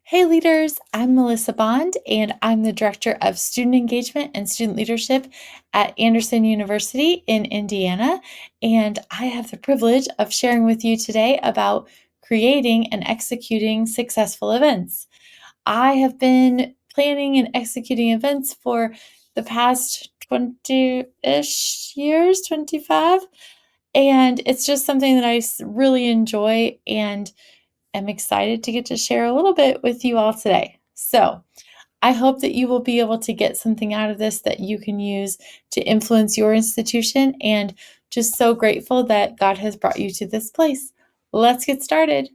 Hey leaders, I'm Melissa Bond, and I'm the Director of Student Engagement and Student Leadership at Anderson University in Indiana. And I have the privilege of sharing with you today about creating and executing successful events. I have been planning and executing events for the past 20-ish years, 25, and it's just something that I really enjoy and am excited to get to share a little bit with you all today. So I hope that you will be able to get something out of this that you can use to influence your institution, and just so grateful that God has brought you to this place. Let's get started.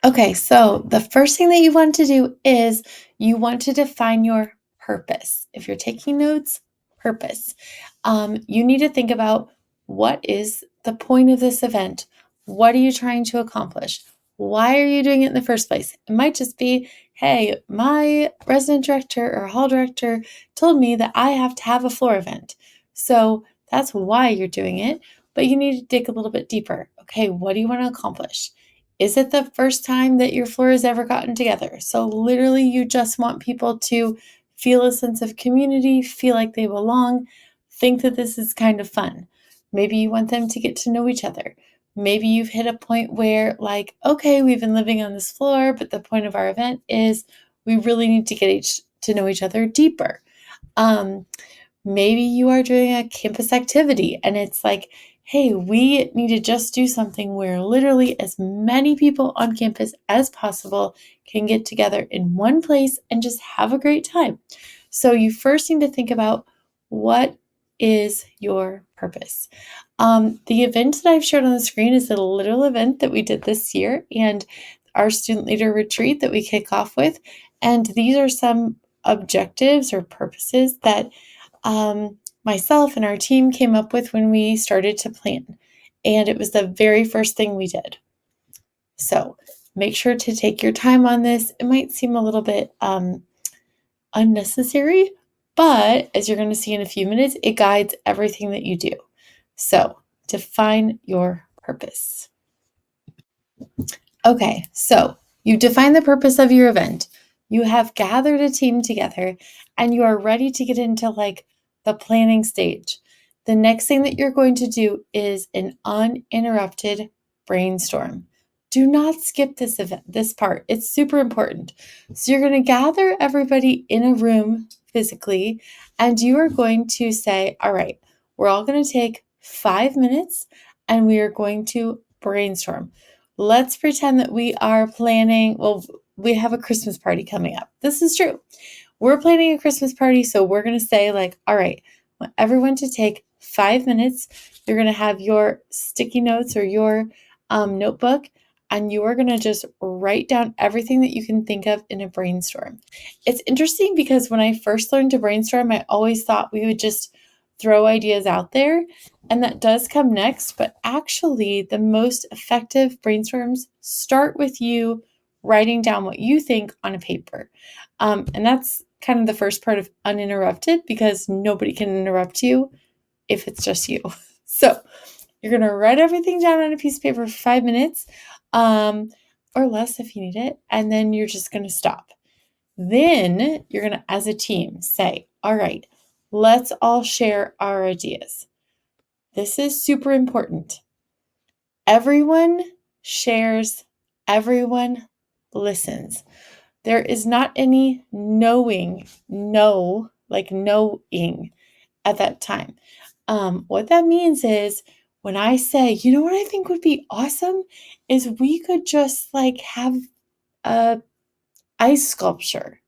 Okay, so the first thing that you want to do is you want to define your purpose. If you're taking notes, purpose. You need to think about, what is the point of this event? What are you trying to accomplish? Why are you doing it in the first place? It might just be, hey, my resident director or hall director told me that I have to have a floor event. So that's why you're doing it, but you need to dig a little bit deeper. Okay, what do you want to accomplish? Is it the first time that your floor has ever gotten together? So literally you just want people to feel a sense of community, feel like they belong, think that this is kind of fun. Maybe you want them to get to know each other. Maybe you've hit a point where, like, okay, we've been living on this floor, but the point of our event is we really need to get to know each other deeper. Maybe you are doing a campus activity and it's like, hey, we need to just do something where literally as many people on campus as possible can get together in one place and just have a great time. So you first need to think about, what is your purpose? The event that I've showed on the screen is a little event that we did this year and our student leader retreat that we kick off with. And these are some objectives or purposes that myself and our team came up with when we started to plan. And it was the very first thing we did. So make sure to take your time on this. It might seem a little bit unnecessary, but as you're going to see in a few minutes, it guides everything that you do. So define your purpose. Okay, so you define the purpose of your event. You have gathered a team together and you are ready to get into like the planning stage. The next thing that you're going to do is an uninterrupted brainstorm. Do not skip this part. It's super important. So you're going to gather everybody in a room physically and you are going to say, all right, we're all going to take 5 minutes and we are going to brainstorm. Let's pretend that we are planning, we have a Christmas party coming up. This is true. We're planning a Christmas party, so we're going to say like, all right, I want everyone to take 5 minutes. You're going to have your sticky notes or your notebook, and you are going to just write down everything that you can think of in a brainstorm. It's interesting because when I first learned to brainstorm, I always thought we would just throw ideas out there, and that does come next, but actually the most effective brainstorms start with you writing down what you think on a paper. And that's kind of the first part of uninterrupted because nobody can interrupt you if it's just you. So you're going to write everything down on a piece of paper for 5 minutes or less if you need it, and then you're just going to stop. Then you're going to, as a team, say, all right, let's all share our ideas. This is super important. Everyone shares, everyone listens. There is not any knowing at that time. What that means is when I say, you know what I think would be awesome is we could just like have a ice sculpture.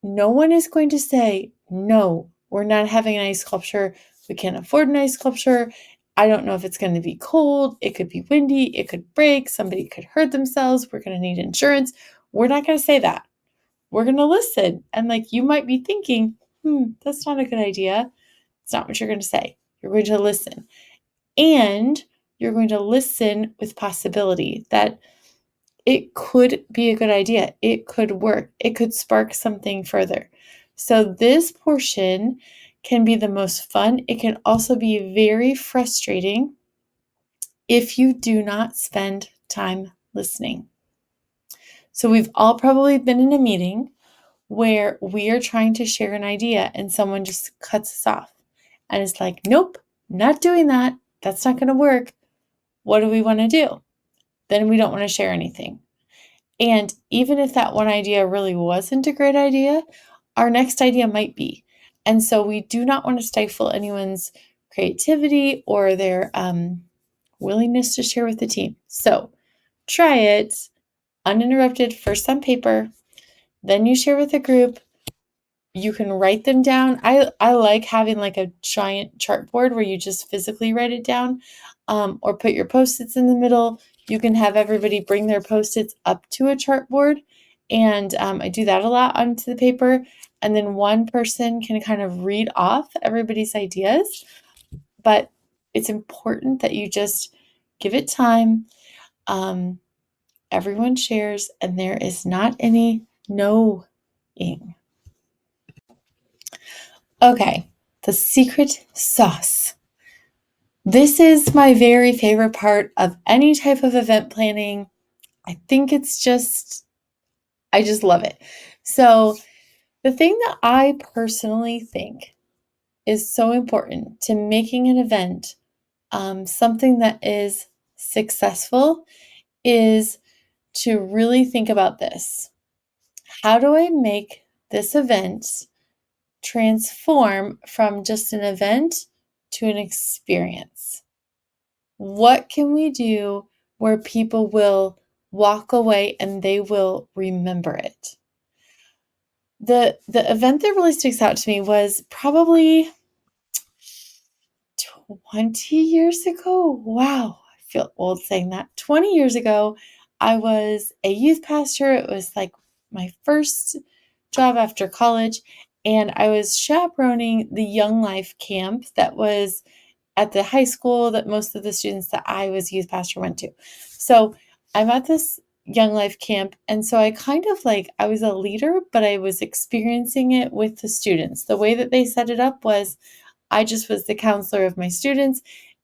No one is going to say, no, we're not having an ice sculpture. We can't afford an ice sculpture. I don't know if it's going to be cold. It could be windy. It could break. Somebody could hurt themselves. We're going to need insurance. We're not going to say that. We're going to listen. And like you might be thinking, that's not a good idea. It's not what you're going to say. You're going to listen. And you're going to listen with possibility that it could be a good idea. It could work. It could spark something further. So this portion can be the most fun. It can also be very frustrating if you do not spend time listening. So we've all probably been in a meeting where we are trying to share an idea and someone just cuts us off and it's like, nope, not doing that. That's not going to work. What do we want to do? Then we don't want to share anything. And even if that one idea really wasn't a great idea, our next idea might be. And so we do not want to stifle anyone's creativity or their willingness to share with the team. So try it uninterrupted, first on paper, then you share with a group. You can write them down. I like having like a giant chartboard where you just physically write it down, or put your Post-its in the middle. You can have everybody bring their Post-its up to a chartboard, and I do that a lot onto the paper. And then one person can kind of read off everybody's ideas. But it's important that you just give it time. Everyone shares, and there is not any knowing. Okay, the secret sauce. This is my very favorite part of any type of event planning. I think I just love it. So the thing that I personally think is so important to making an event something that is successful is to really think about this. How do I make this event transform from just an event to an experience? What can we do where people will walk away and they will remember it? The event that really sticks out to me was probably 20 years ago. Wow, I feel old saying that. 20 years ago, I was a youth pastor. It was like my first job after college, and I was chaperoning the Young Life camp that was at the high school that most of the students that I was youth pastor went to. So I'm at this Young Life camp, and so I kind of like, I was a leader, but I was experiencing it with the students. The way that they set it up was I just was the counselor of my students,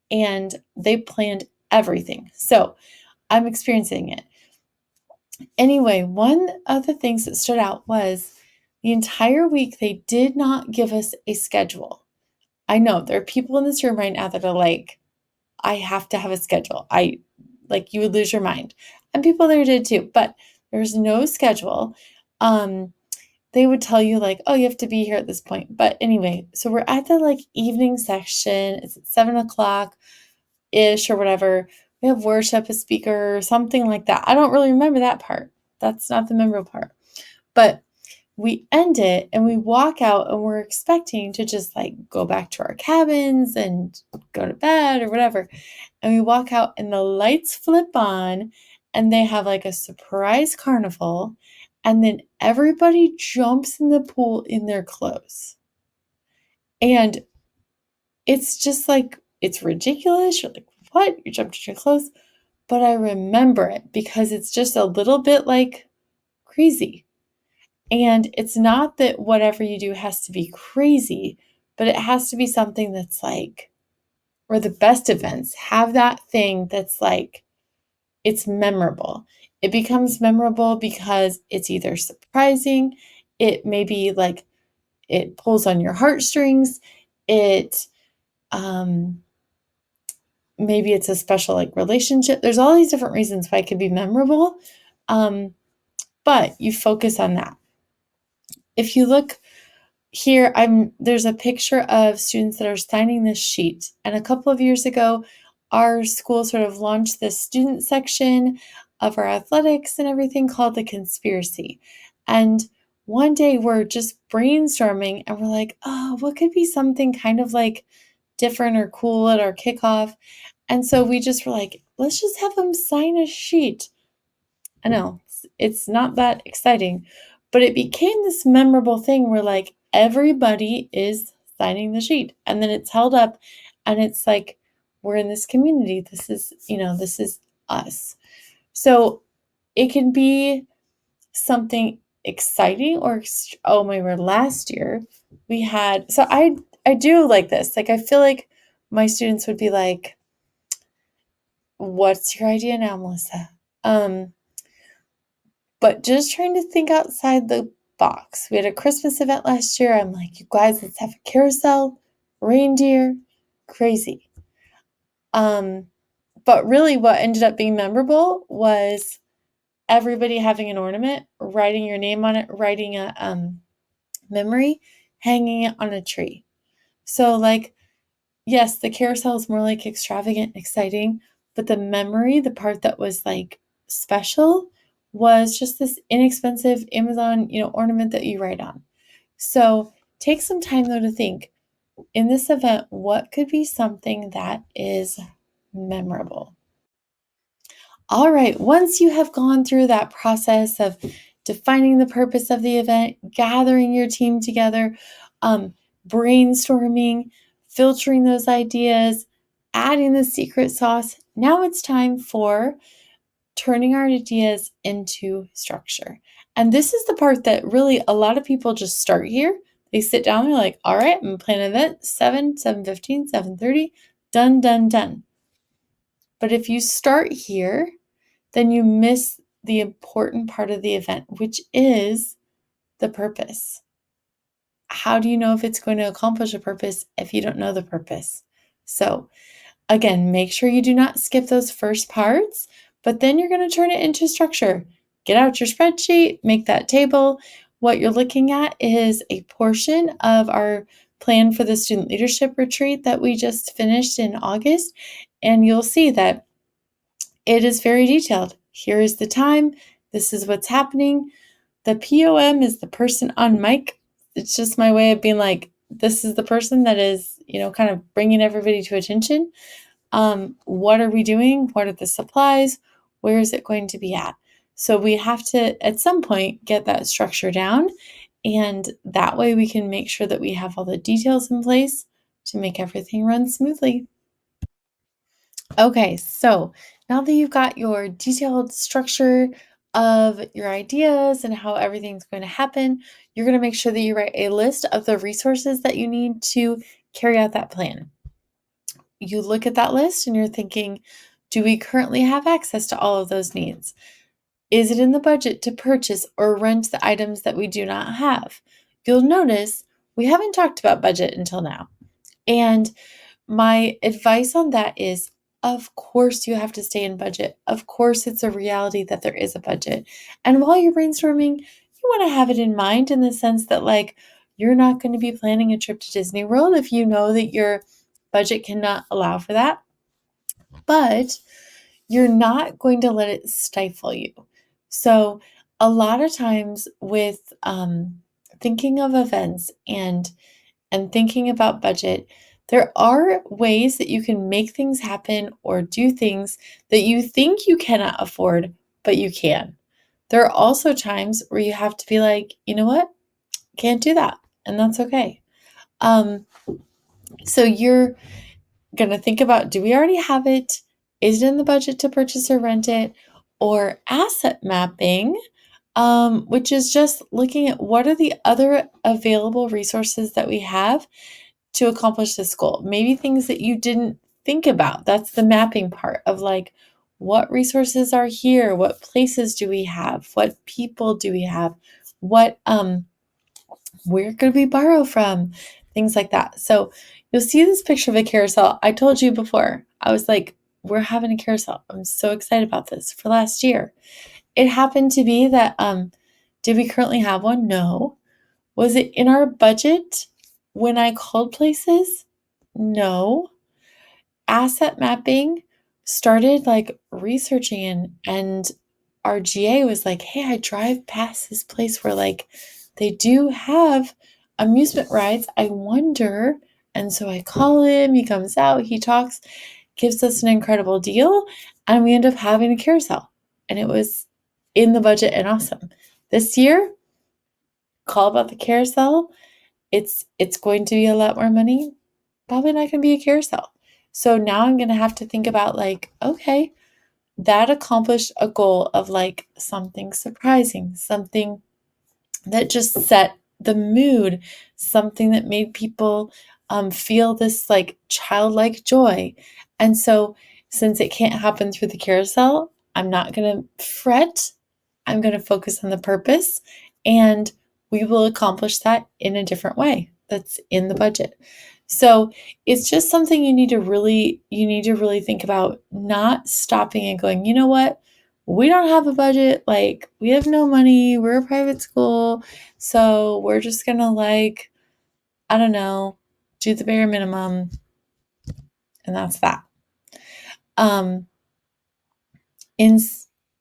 and they planned everything. So I'm experiencing it. Anyway, one of the things that stood out was the entire week they did not give us a schedule. I know there are people in this room right now that are like, I have to have a schedule. You would lose your mind. And people there did too, but there's no schedule. They would tell you like, oh, you have to be here at this point. But anyway, so we're at the like evening section. It's at 7:00-ish or whatever. We have worship, a speaker, or something like that. I don't really remember that part. That's not the memorable part. But we end it and we walk out and we're expecting to just like go back to our cabins and go to bed or whatever. And we walk out and the lights flip on and they have like a surprise carnival. And then everybody jumps in the pool in their clothes. And it's just like, it's ridiculous. You're like, what? You jumped in your clothes? But I remember it because it's just a little bit like crazy. And it's not that whatever you do has to be crazy, but it has to be something that's like, or the best events have that thing that's like, it's memorable. It becomes memorable because it's either surprising, it maybe like it pulls on your heartstrings, it maybe it's a special like relationship. There's all these different reasons why it could be memorable, but you focus on that. If you look here, there's a picture of students that are signing this sheet. And a couple of years ago, our school sort of launched this student section of our athletics and everything called the Conspiracy. And one day we're just brainstorming and we're like, oh, what could be something kind of like different or cool at our kickoff? And so we just were like, let's just have them sign a sheet. I know it's not that exciting, but it became this memorable thing where like everybody is signing the sheet and then it's held up and it's like, we're in this community. This is us. So it can be something exciting or, oh my word, last year we had, so I do like this. Like, I feel like my students would be like, what's your idea now, Melissa? But just trying to think outside the box. We had a Christmas event last year. I'm like, you guys, let's have a carousel, reindeer, crazy. But really what ended up being memorable was everybody having an ornament, writing your name on it, writing a memory, hanging it on a tree. So like, yes, the carousel is more like extravagant, exciting, but the memory, the part that was like special, was just this inexpensive Amazon, ornament that you write on. So take some time though to think, in this event, what could be something that is memorable? All right, once you have gone through that process of defining the purpose of the event, gathering your team together, brainstorming, filtering those ideas, adding the secret sauce, now it's time for turning our ideas into structure. And this is the part that really a lot of people just start here. They sit down and they're like, all right, I'm going to plan an event, 7:15, 7:30, done, done, done. But if you start here, then you miss the important part of the event, which is the purpose. How do you know if it's going to accomplish a purpose if you don't know the purpose? So again, make sure you do not skip those first parts, but then you're going to turn it into structure. Get out your spreadsheet, make that table. what you're looking at is a portion of our plan for the student leadership retreat that we just finished in August. And you'll see that it is very detailed. Here is the time. This is what's happening. The POM is the person on mic. It's just my way of being like, this is the person that is, kind of bringing everybody to attention. What are we doing? What are the supplies? Where is it going to be at? So we have to, at some point, get that structure down. And that way we can make sure that we have all the details in place to make everything run smoothly. Okay, so now that you've got your detailed structure of your ideas and how everything's going to happen, you're going to make sure that you write a list of the resources that you need to carry out that plan. You look at that list and you're thinking, do we currently have access to all of those needs? Is it in the budget to purchase or rent the items that we do not have? You'll notice we haven't talked about budget until now. And my advice on that is, of course, you have to stay in budget. Of course, it's a reality that there is a budget. And while you're brainstorming, you want to have it in mind in the sense that, you're not going to be planning a trip to Disney World if you know that your budget cannot allow for that. But you're not going to let it stifle you. So, a lot of times with thinking of events and thinking about budget, there are ways that you can make things happen or do things that you think you cannot afford, but you can. There are also times where you have to be like, you know what? Can't do that. And that's okay. So you're going to think about, do we already have it? Is it in the budget to purchase or rent it? Or asset mapping, which is just looking at what are the other available resources that we have to accomplish this goal. Maybe things that you didn't think about. That's the mapping part of what resources are here? What places do we have? What people do we have? What where could we borrow from? Things like that. So you'll see this picture of a carousel. I told you before, I was like, we're having a carousel. I'm so excited about this for last year. It happened to be that, did we currently have one? No. Was it in our budget when I called places? No. Asset mapping started researching and our GA was like, hey, I drive past this place where they do have amusement rides. I wonder. And so I call him, he comes out, he talks, gives us an incredible deal, and we end up having a carousel. And it was in the budget and awesome. This year, call about the carousel. It's going to be a lot more money. Probably not going to be a carousel. So now I'm going to have to think about okay, that accomplished a goal of something surprising, something that just set the mood, something that made people feel this childlike joy. And so since it can't happen through the carousel, I'm not going to fret. I'm going to focus on the purpose, and we will accomplish that in a different way that's in the budget. So it's just something you need to really think about, not stopping and going, you know what? We don't have a budget. We have no money. We're a private school. So we're just going to I don't know, do the bare minimum. And that's that.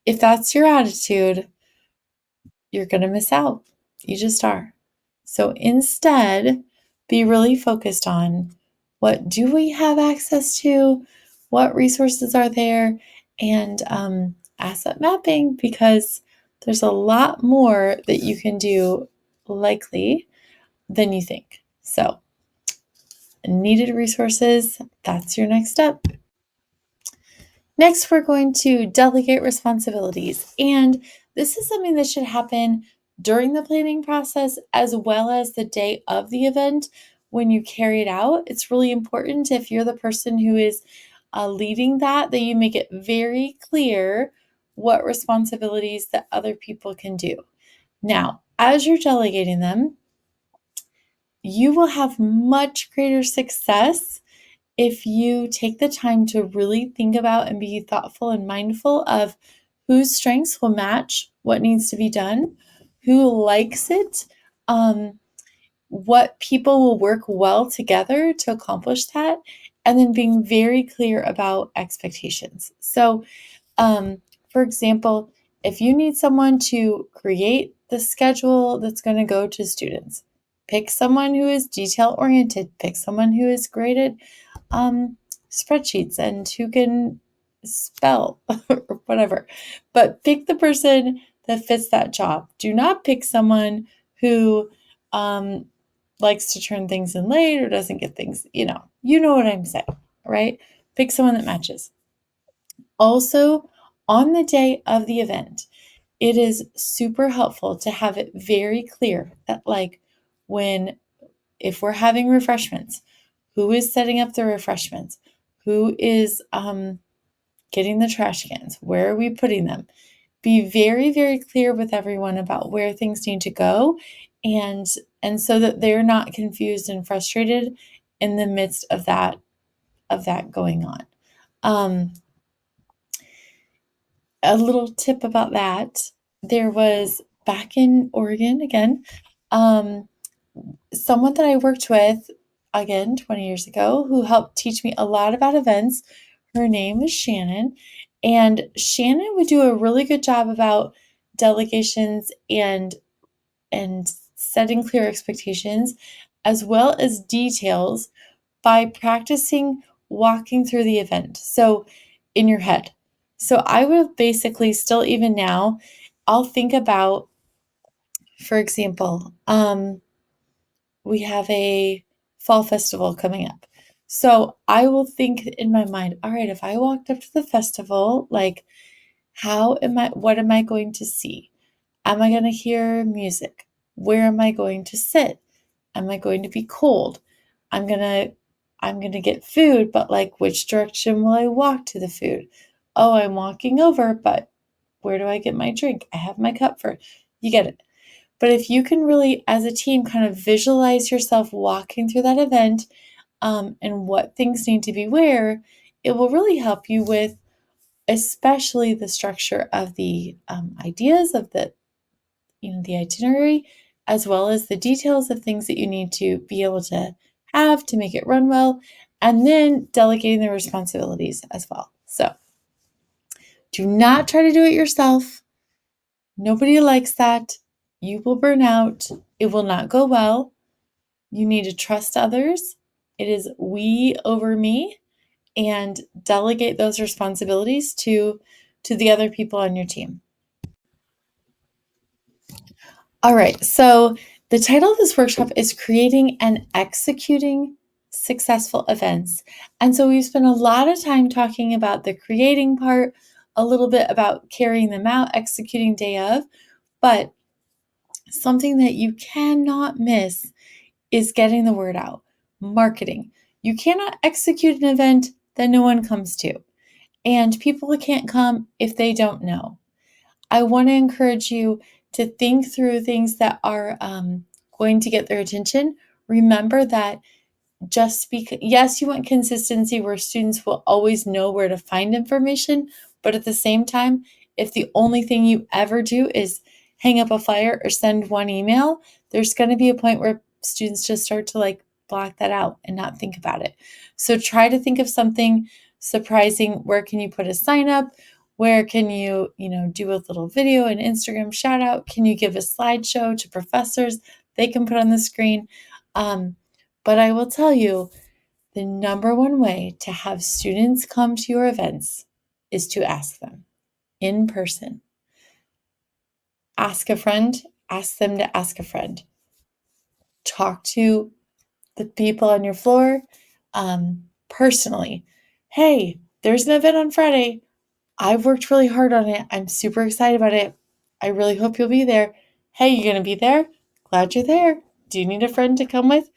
If that's your attitude, you're going to miss out. You just are. So instead, be really focused on what do we have access to, what resources are there, and asset mapping, because there's a lot more that you can do likely than you think. So needed resources, that's your next step. Next, we're going to delegate responsibilities. And this is something that should happen during the planning process as well as the day of the event when you carry it out. It's really important, if you're the person who is leading that you make it very clear what responsibilities that other people can do. Now, as you're delegating them, you will have much greater success if you take the time to really think about and be thoughtful and mindful of whose strengths will match what needs to be done, who likes it, what people will work well together to accomplish that, and then being very clear about expectations. So, for example, if you need someone to create the schedule that's going to go to students, pick someone who is detail oriented, pick someone who is great at spreadsheets and who can spell or whatever. But pick the person that fits that job. Do not pick someone who likes to turn things in late or doesn't get things, you know what I'm saying, right? Pick someone that matches. Also, on the day of the event, it is super helpful to have it very clear that, like, if we're having refreshments, who is setting up the refreshments? Who is getting the trash cans? Where are we putting them? Be very, very clear with everyone about where things need to go, and so that they're not confused and frustrated in the midst of that going on. A little tip about that: there was, back in Oregon again, someone that I worked with again 20 years ago who helped teach me a lot about events. Her name is Shannon, and Shannon would do a really good job about delegations and setting clear expectations as well as details by practicing walking through the event. So in your head. So I will basically still, even now, I'll think about, for example, we have a fall festival coming up. So I will think in my mind, all right, if I walked up to the festival, like, what am I going to see? Am I going to hear music? Where am I going to sit? Am I going to be cold? I'm going to get food, but like, which direction will I walk to the food? Oh, I'm walking over, but where do I get my drink? I have my cup for it. You get it. But if you can really, as a team, kind of visualize yourself walking through that event, and what things need to be where, it will really help you with especially the structure of the ideas of the itinerary, as well as the details of things that you need to be able to have to make it run well, and then delegating the responsibilities as well. So do not try to do it yourself. Nobody likes that. You will burn out. It will not go well. You need to trust others. It is we over me, and delegate those responsibilities to the other people on your team. All right, so the title of this workshop is Creating and Executing Successful Events. And so we've spent a lot of time talking about the creating part, a little bit about carrying them out, executing day of, but something that you cannot miss is getting the word out, marketing. You cannot execute an event that no one comes to, and people can't come if they don't know. I want to encourage you to think through things that are going to get their attention. Remember that yes, you want consistency where students will always know where to find information, but at the same time, if the only thing you ever do is hang up a flyer or send one email, there's going to be a point where students just start to like block that out and not think about it. So try to think of something surprising. Where can you put a sign up? Where can you, do a little video, an Instagram shout out? Can you give a slideshow to professors they can put on the screen? But I will tell you, the number one way to have students come to your events is to ask them in person. Ask a friend, ask them to ask a friend. Talk to the people on your floor personally. Hey, there's an event on Friday. I've worked really hard on it. I'm super excited about it. I really hope you'll be there. Hey, you going to be there? Glad you're there. Do you need a friend to come with?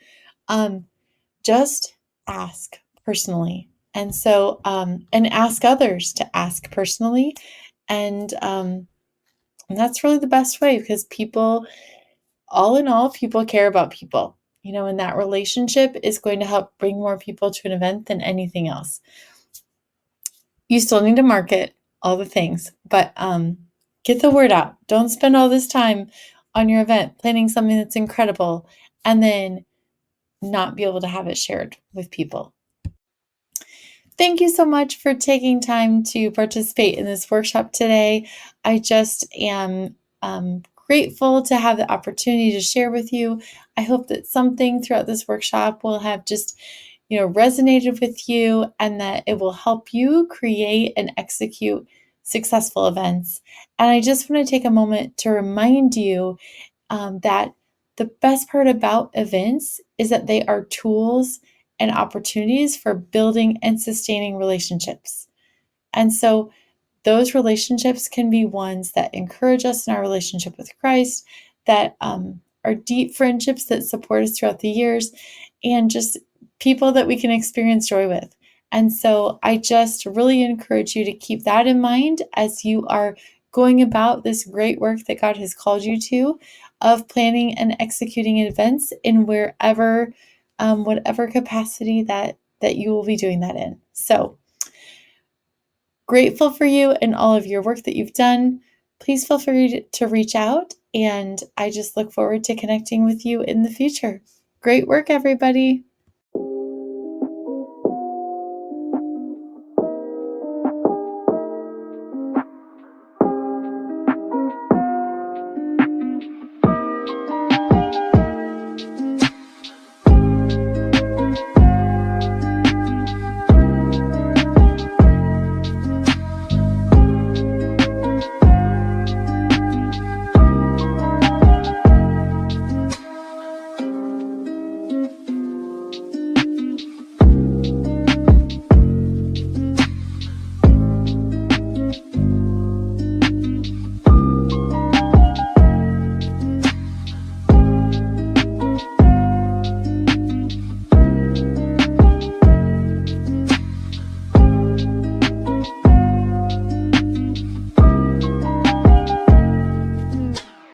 Just ask personally. And so, and ask others to ask personally. And that's really the best way, because people, all in all, people care about people, and that relationship is going to help bring more people to an event than anything else. You still need to market all the things, but get the word out. Don't spend all this time on your event, planning something that's incredible, and then not be able to have it shared with people. Thank you so much for taking time to participate in this workshop today. I just am grateful to have the opportunity to share with you. I hope that something throughout this workshop will have just resonated with you, and that it will help you create and execute successful events. And I just want to take a moment to remind you that the best part about events is that they are tools and opportunities for building and sustaining relationships. And so those relationships can be ones that encourage us in our relationship with Christ, that are deep friendships that support us throughout the years, and just people that we can experience joy with. And so I just really encourage you to keep that in mind as you are going about this great work that God has called you to, of planning and executing events in whatever capacity that you will be doing that in. So grateful for you and all of your work that you've done. Please feel free to reach out, and I just look forward to connecting with you in the future. Great work, everybody.